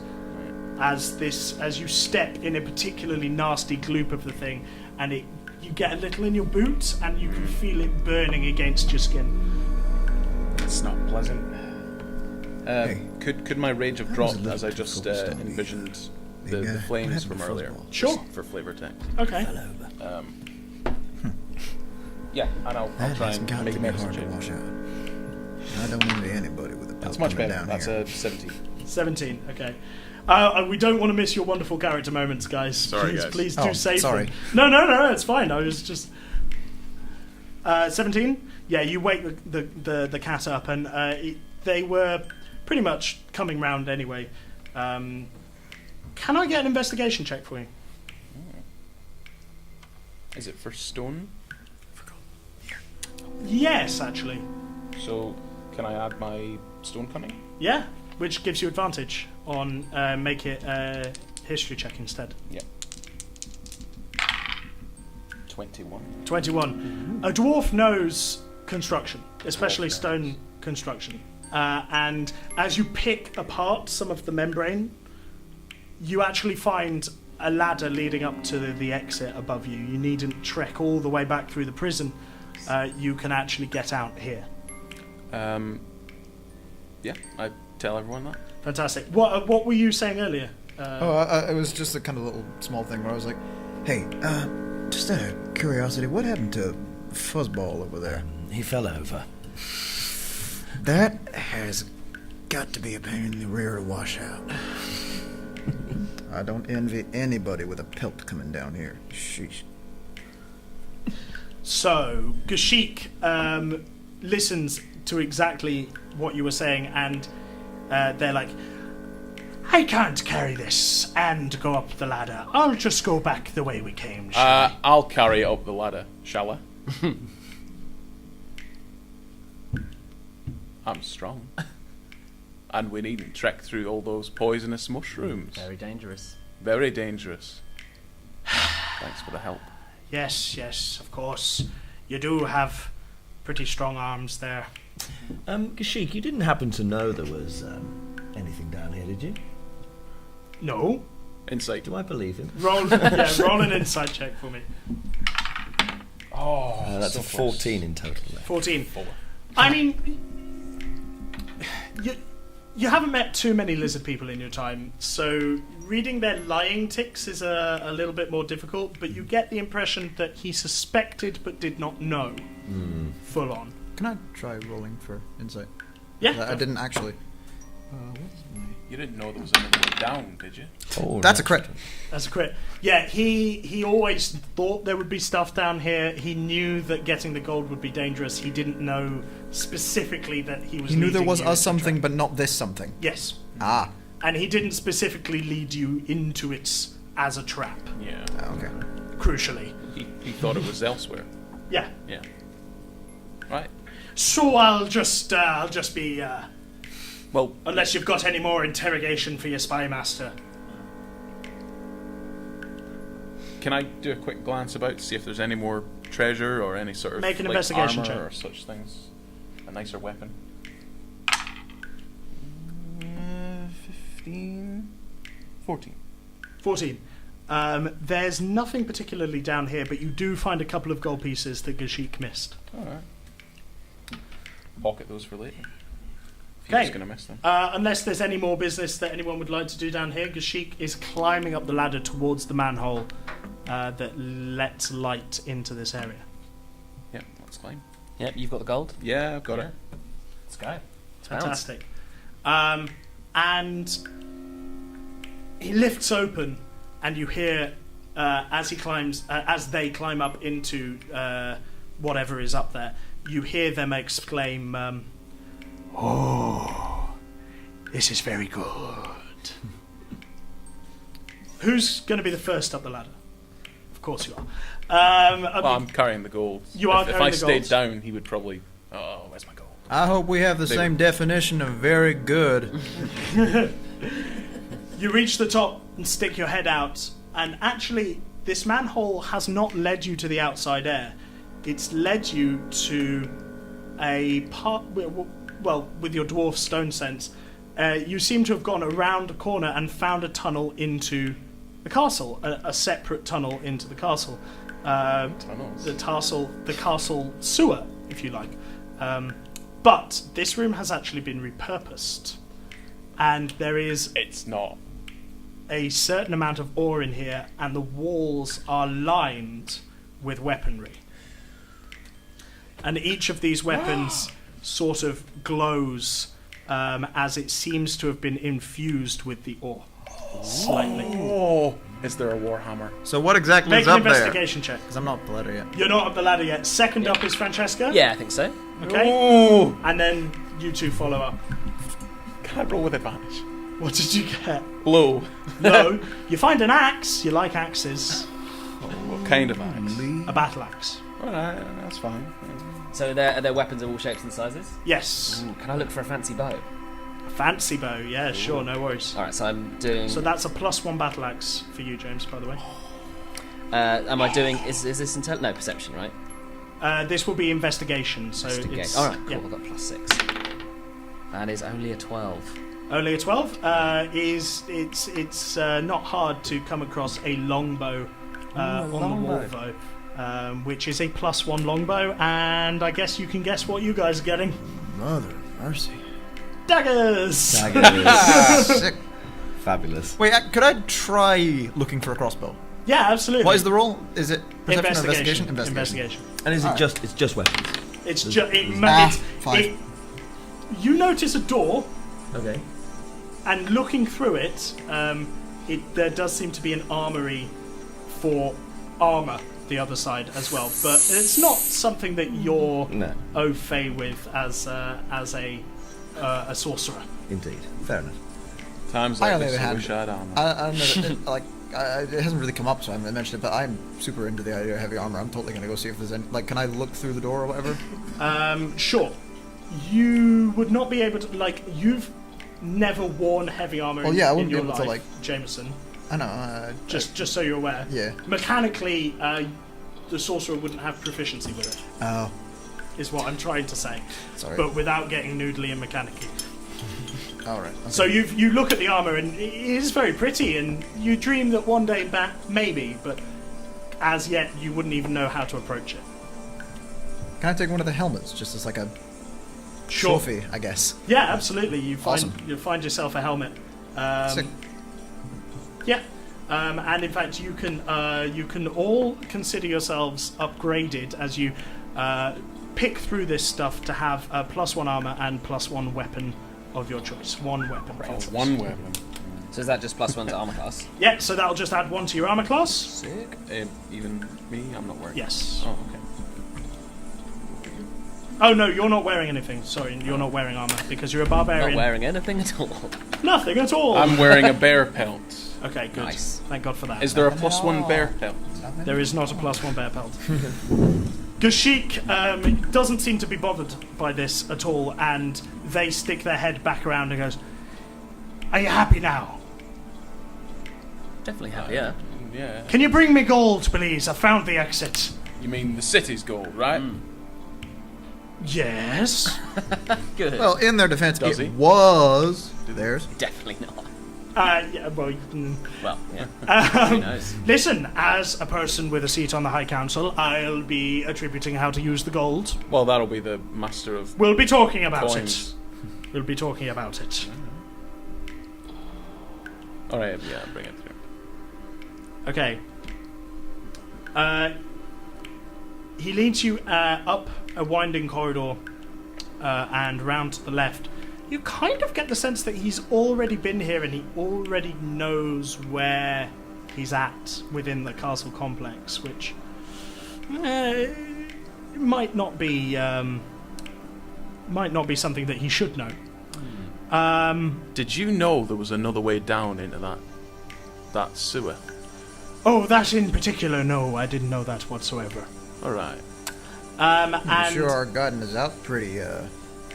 As you step in a particularly nasty gloop of the thing, and you get a little in your boot, and you can feel it burning against your skin. It's not pleasant. Hey, could my rage have that dropped was a as I little just difficult to envisioned Hey, the what flames happened from to earlier? Fuzzball? Sure. Just for flavour text. Okay. Yeah, and I'll That try has and got make to a be medicine hard to check. wash out. I don't envy anybody with a That's pelt much coming better. down That's here. a 17. 17, okay. We don't want to miss your wonderful character moments, guys. Sorry, guys. Please do Oh, save sorry. them. No, it's fine. I was just... 17? Yeah, you wake the cat up, and they were pretty much coming round anyway. Can I get an investigation check for you? Is it for stone? Yes, actually. So, can I add my stone cunning? Yeah, which gives you advantage on make it a history check instead. Yep. 21. 21. A dwarf knows construction, especially stone construction. And as you pick apart some of the membrane, you actually find a ladder leading up to the exit above you. You needn't trek all the way back through the prison. You can actually get out here. Yeah, I tell everyone that. Fantastic. What were you saying earlier? It was just a kind of little small thing where I was like, Hey, just out of curiosity, what happened to Fuzzball over there? He fell over. That has got to be a pain in the rear to wash out. I don't envy anybody with a pelt coming down here. Sheesh. So, Gashik listens to exactly what you were saying, and they're like, I can't carry this and go up the ladder. I'll just go back the way we came, shall I? I'll carry it up the ladder, shall I? I'm strong. And we needn't trek through all those poisonous mushrooms. Very dangerous. Very dangerous. Thanks for the help. Yes, of course. You do have pretty strong arms there. Gashik, you didn't happen to know there was anything down here, did you? No. Insight. Do I believe him? Roll an insight check for me. Oh, That's so a close. 14 in total. There. 14. I mean, you haven't met too many lizard people in your time, so reading their lying ticks is a little bit more difficult, but you get the impression that he suspected but did not know. Full on. can I try rolling for insight? Yeah. I didn't actually. You didn't know there was anything down, did you? Oh, That's a crit. That's a crit. Yeah, he always thought there would be stuff down here. He knew that getting the gold would be dangerous. He didn't know specifically that he was He knew there leading was you a into something, trap. but not this something. Yes. Ah. And he didn't specifically lead you into it as a trap, Yeah. Okay. crucially. He thought it was elsewhere. Yeah. Yeah. Right. So I'll just be, Well, unless you've got any more interrogation for your spy master. can I do a quick glance about to see if there's any more treasure or any sort of Make an like, investigation armor check. or such things? A nicer weapon. 15, 14. 14. There's nothing particularly down here, but you do find a couple of gold pieces that Gashik missed. All right. Pocket those for later. If Okay. you're just gonna miss them. Unless there's any more business that anyone would like to do down here, Gashik is climbing up the ladder towards the manhole that lets light into this area. Yeah, let's climb. Yep, you've got the gold. Yeah, I've got it. Let's go. Fantastic. And he lifts open, and you hear as they climb up into whatever is up there. You hear them exclaim, "Oh, this is very good." Who's going to be the first up the ladder? Of course you are. I'm carrying the gold. You are If carrying I the stayed gold. down, he would probably. Oh, where's my gold? I hope we have the same definition of very good. You reach the top and stick your head out, and actually, this manhole has not led you to the outside air. It's led you to a part. Well, with your dwarf stone sense, you seem to have gone around a corner and found a tunnel into the castle, a separate tunnel into the castle. Tunnels. The castle sewer, if you like. But this room has actually been repurposed, and there is It's not. a certain amount of ore in here, and the walls are lined with weaponry. And each of these weapons sort of glows as it seems to have been infused with the ore. Slightly. Oh, is there a warhammer? So what exactly Make is an up there? investigation check. Because I'm not up the ladder yet. You're not up the ladder yet. Second up is Francesca. Yeah, I think so. Okay. Oh, And then you two follow up. can I roll with advantage? What did you get? Blow. No. You find an axe. You like axes. What kind of axe? A battle axe. Alright, that's fine. So are there weapons of all shapes and sizes? Yes. Ooh, can I look for a fancy bow? Fancy bow. Yeah, sure. No worries. Alright, so I'm doing... So that's a +1 battle axe for you, James, by the way. am I doing... Is this no, perception, right? This will be investigation. So it's... Alright, cool, yeah. I've got +6. That is only a 12. Only a 12. It's not hard to come across a longbow on the wall, though, which is a +1 longbow, and I guess you can guess what you guys are getting. Mother mercy. Daggers! Sick. Fabulous. Wait, could I try looking for a crossbow? Yeah, absolutely. What is the roll? Is it perception or Investigation. investigation? And is it Alright. it's just weapons? It's just... Five. You notice a door, Okay. and looking through it, there does seem to be an armory for armor the other side as well, but it's not something that you're No. au fait with as a sorcerer. Indeed. Fair enough. Times I, like on the this, other I hand, wish I had armor. I don't know, it hasn't really come up, so I haven't mentioned it, but I'm super into the idea of heavy armor. I'm totally going to go see if there's any... Like, can I look through the door or whatever? Sure. You would not be able to, you've never worn heavy armor Well, yeah, I in wouldn't be your able to, life, Jameson. I know, Just so you're aware. yeah. Mechanically, the sorcerer wouldn't have proficiency with it, Oh, is what I'm trying to say. sorry. But without getting noodly and mechanicky. Alright. Okay. So you look at the armor, and it is very pretty, and you dream that one day back, maybe, but as yet, you wouldn't even know how to approach it. Can I take one of the helmets, just as like a Sure. trophy, I guess? Yeah, absolutely. You Awesome. find yourself a helmet. Sick. Yeah, and in fact, you can all consider yourselves upgraded as you pick through this stuff to have a +1 armor and +1 weapon of your choice. One weapon. of your choice. One weapon. So is that just +1 to armor class? Yeah, so that'll just add 1 to your armor class. Sick. Even me, I'm not wearing. Yes. Oh, okay. Oh no, you're not wearing anything. Sorry, you're not wearing armor because you're a Not barbarian. wearing anything at all. Nothing at all. I'm wearing a bear pelt. Okay, good. Nice. Thank God for that. Is there a +1 bear pelt? There is not a +1 bear pelt. Gashik doesn't seem to be bothered by this at all, and they stick their head back around and goes, "Are you happy now? Definitely happier. Yeah. Can you bring me gold, please? I found the exit." You mean the city's gold, right? Yes. Good. Well, in their defense, Does he? it was theirs. Definitely not. Yeah, well, Well, yeah. Who knows? listen, as a person with a seat on the High Council, I'll be attributing how to use the gold. Well, that'll be the master of We'll be talking about coins. it. We'll be talking about it. Alright, yeah, bring it through. Okay. He leads you up a winding corridor and round to the left. you kind of get the sense that he's already been here and he already knows where he's at within the castle complex, which might not be something that he should know. Did you know there was another way down into that sewer? Oh, that in particular, no, I didn't know that whatsoever. All right. I'm And sure our guiding is out pretty, I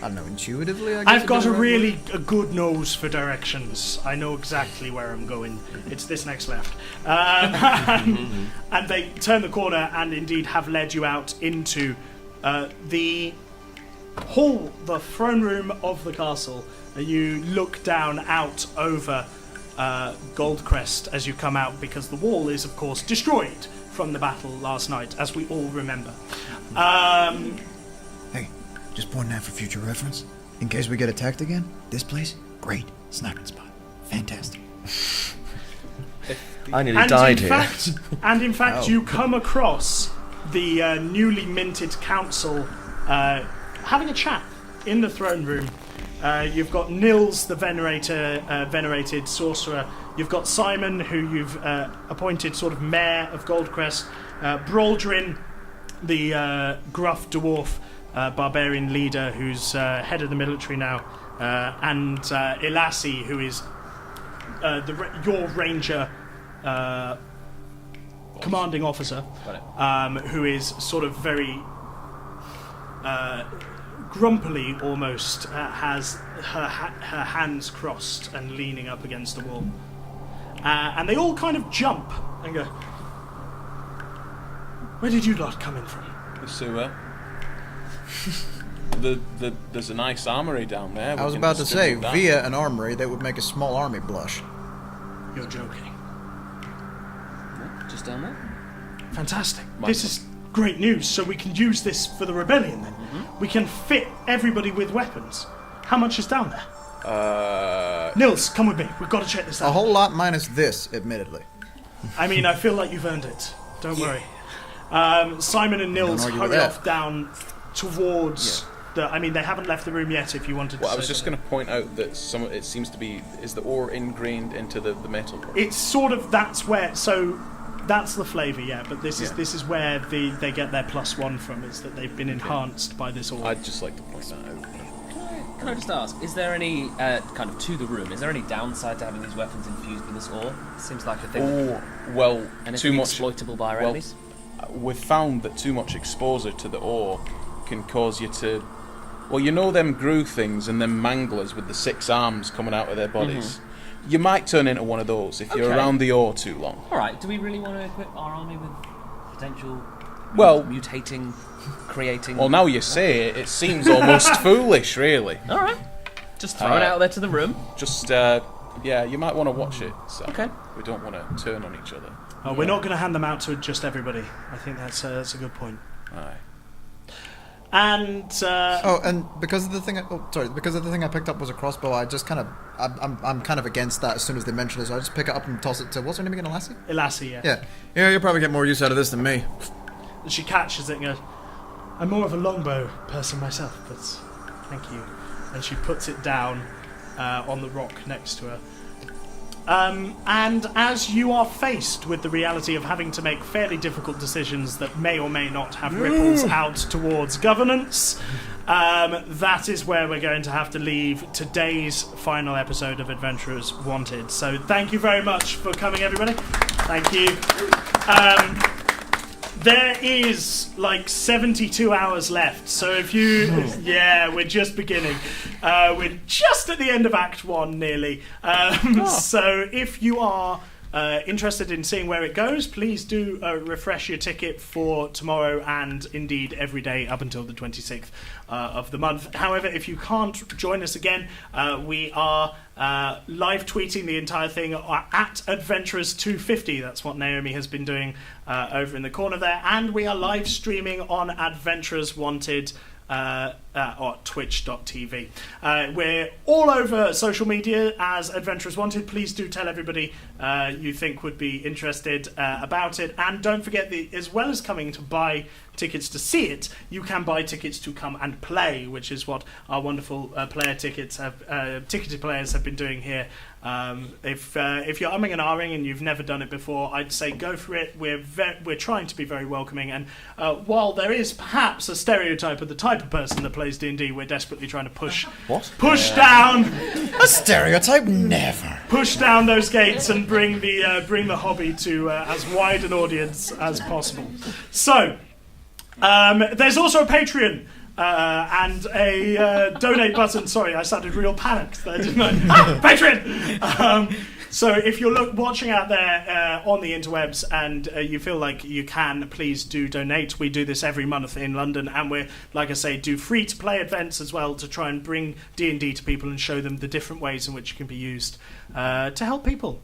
don't know, intuitively, I guess. I've got a would be the right really a good nose for directions. I know exactly where I'm going. It's this next left. And they turn the corner and indeed have led you out into the hall, the throne room of the castle. You look down out over Goldcrest as you come out, because the wall is, of course, destroyed from the battle last night, as we all remember. Hey, just pointing out for future reference. In case we get attacked again, this place, great sniping spot. Fantastic. I nearly died in here. In fact, you come across the newly minted council having a chat in the throne room. You've got Nils, the venerated sorcerer. You've got Simon, who you've appointed sort of mayor of Goldcrest. Braldrin, the gruff dwarf barbarian leader, who's head of the military now, and Elassie, who is your ranger commanding officer, who is sort of very grumpily almost, has her hands crossed and leaning up against the wall. And they all kind of jump and go, "Where did you lot come in from?" The sewer. There's a nice armory down there. I was about to say, via an armory, that would make a small army blush. You're joking. Just down there? Fantastic. This is great news, so we can use this for the rebellion then. We can fit everybody with weapons. How much is down there? Nils, come with me. We've got to check this out. A whole lot minus this, admittedly. I mean, I feel like you've earned it. Don't worry. Simon and Nils argue with hurry that. off down towards the... I mean, they haven't left the room yet, if you wanted to Well, I say was just something. going to point out that it seems to be... Is the ore ingrained into the metal? It's sort of... That's where... So... That's the flavour, yeah, but this is where they get their +1 from, is that they've been enhanced by this ore. I'd just like to point that out. Can I just ask, is there any, kind of to the room, is there any downside to having these weapons infused with this ore? It seems like a thing. Oh, well, And it's too much... exploitable by our enemies? We've found that too much exposure to the ore can cause you to... Well, you know them Gru things and them manglers with the 6 arms coming out of their bodies? You might turn into one of those if you're Okay. around the ore too long. Alright, do we really want to equip our army with potential mutating, creating... Well, now you say it, it seems almost foolish, really. Alright, just throw it out there to the room. Just, you might want to watch it. So Okay. We don't want to turn on each other. We're not going to hand them out to just everybody. I think that's a good point. Aye. And And because of the thing, because of the thing I picked up was a crossbow. I just kind of, I'm kind of against that. As soon as they mention it, so I just pick it up and toss it to what's her name again, Elassie? Elassie, Yeah, you'll probably get more use out of this than me. she catches it and goes, "I'm more of a longbow person myself, but thank you." And she puts it down on the rock next to her. And as you are faced with the reality of having to make fairly difficult decisions that may or may not have ripples out towards governance, that is where we're going to have to leave today's final episode of Adventurers Wanted. So thank you very much for coming, everybody. Thank you. There is like 72 hours left, so if you... Yeah, we're just beginning. We're just at the end of Act 1, nearly. So if you are interested in seeing where it goes, please do refresh your ticket for tomorrow and indeed every day up until the 26th of the month. However, if you can't join us again, we are live tweeting the entire thing at Adventurers250. That's what Naomi has been doing over in the corner there. And we are live streaming on Adventurers Wanted or twitch.tv. We're all over social media as Adventurers Wanted. Please do tell everybody you think would be interested about it. And don't forget, as well as coming to buy tickets to see it, you can buy tickets to come and play, which is what our wonderful ticketed players have been doing here. If you're umming and ahhing and you've never done it before, I'd say go for it. We're trying to be very welcoming, and while there is perhaps a stereotype of the type of person that plays D&D, we're desperately trying to push down A stereotype? Never. push down those gates and bring the hobby to as wide an audience as possible. So there's also a Patreon. And a donate button. Sorry, I sounded real panicked there, didn't I? Patreon! So if you're watching out there on the interwebs and you feel like you can, please do donate. We do this every month in London, and we're, like I say, do free-to-play events as well to try and bring D&D to people and show them the different ways in which it can be used to help people.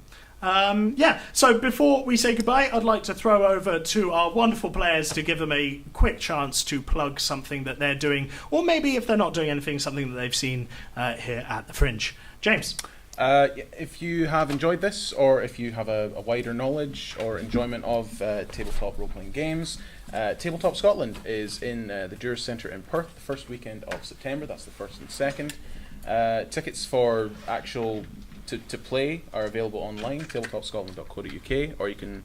So before we say goodbye, I'd like to throw over to our wonderful players to give them a quick chance to plug something that they're doing, or maybe if they're not doing anything, something that they've seen here at the Fringe. James? If you have enjoyed this, or if you have a wider knowledge or enjoyment of tabletop role-playing games, Tabletop Scotland is in the Jurors Centre in Perth the first weekend of September. That's the 1st and 2nd. Tickets for actual... To play are available online, tabletopscotland.co.uk, or you can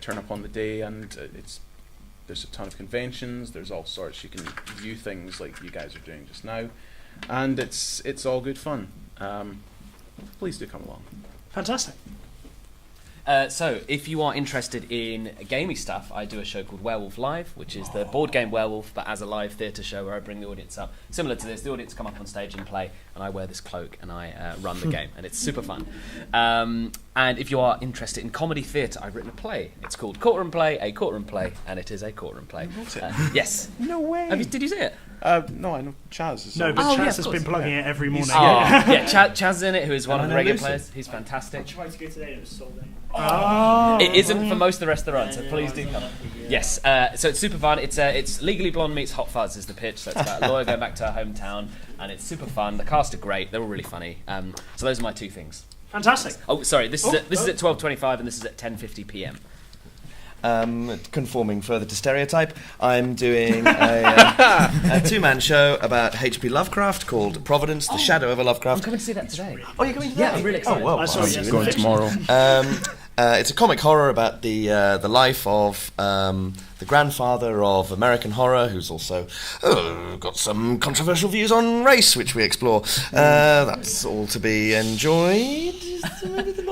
turn up on the day, and there's a ton of conventions, there's all sorts. You can view things like you guys are doing just now, and it's all good fun. Please do come along. Fantastic. So, if you are interested in gamey stuff, I do a show called Werewolf Live, which is the board game Werewolf, but as a live theatre show where I bring the audience up. Similar to this, the audience come up on stage and play, and I wear this cloak and I run the game, and it's super fun. And if you are interested in comedy theatre, I've written a play. It's called Courtroom Play, a courtroom play, and it is a courtroom play. Yes. No way. Did you see it? No, I know Chaz is. No, but Oh, Chaz yeah, has of been course. plugging it every morning. Chaz is in it, who is one of the regular Lucy. players. He's fantastic. I tried to go today and it was sold out. Oh. It isn't for most of the rest of the run, so please do come. Yes, so it's super fun. It's Legally Blonde meets Hot Fuzz is the pitch. So it's about a lawyer going back to her hometown, and it's super fun. The cast are great. They're all really funny. So those are my two things. Fantastic. Oh, sorry. This is at 12:25, and this is at 10:50 p.m. Conforming further to stereotype, I'm doing a two-man show about H.P. Lovecraft called Providence, The Shadow of a I'm Lovecraft. coming to see that today. Oh, you're coming to Yeah, that? I'm really excited. Oh, well, I saw I'll it see you yesterday. Going tomorrow. It's a comic horror about the life of the grandfather of American horror, who's also got some controversial views on race, which we explore. That's all to be enjoyed.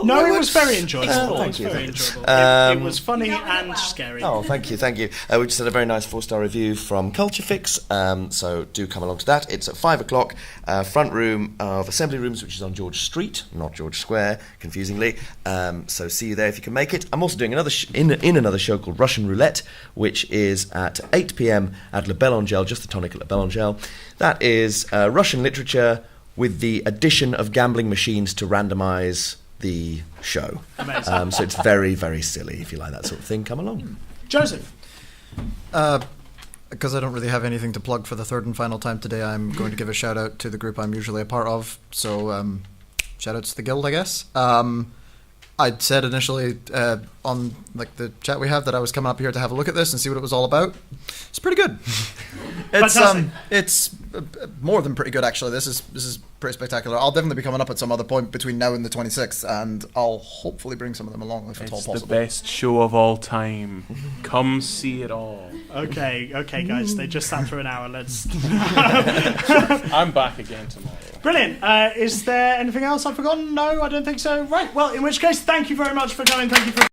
No, it was very enjoyable. Oh, It thank was you, very thank you. enjoyable. It was funny and scary. Oh, thank you. We just had a very nice 4-star review from Culture Fix, so do come along to that. It's at 5 o'clock, front room of Assembly Rooms, which is on George Street, not George Square, confusingly. So see you there if you can make it. I'm also doing another another show called Russian Roulette, which is at 8 p.m. at La Belle Angèle, just the tonic at La Belle Angèle. That is Russian literature with the addition of gambling machines to randomise the show. Amazing. So it's very, very silly. If you like that sort of thing, come along. Joseph. Because I don't really have anything to plug for the third and final time today, I'm going to give a shout out to the group I'm usually a part of. So shout outs to the guild, I guess. I'd said initially on like the chat we have that I was coming up here to have a look at this and see what it was all about. It's pretty good. It's more than pretty good, actually. This is pretty spectacular. I'll definitely be coming up at some other point between now and the 26th, and I'll hopefully bring some of them along if it's all It's possible. the best show of all time. Come see it all. Okay, guys. They just sat through an hour. Let's. I'm back again tomorrow. Brilliant. Is there anything else I've forgotten? No, I don't think so. Right. Well, in which case, thank you very much for coming. Thank you for.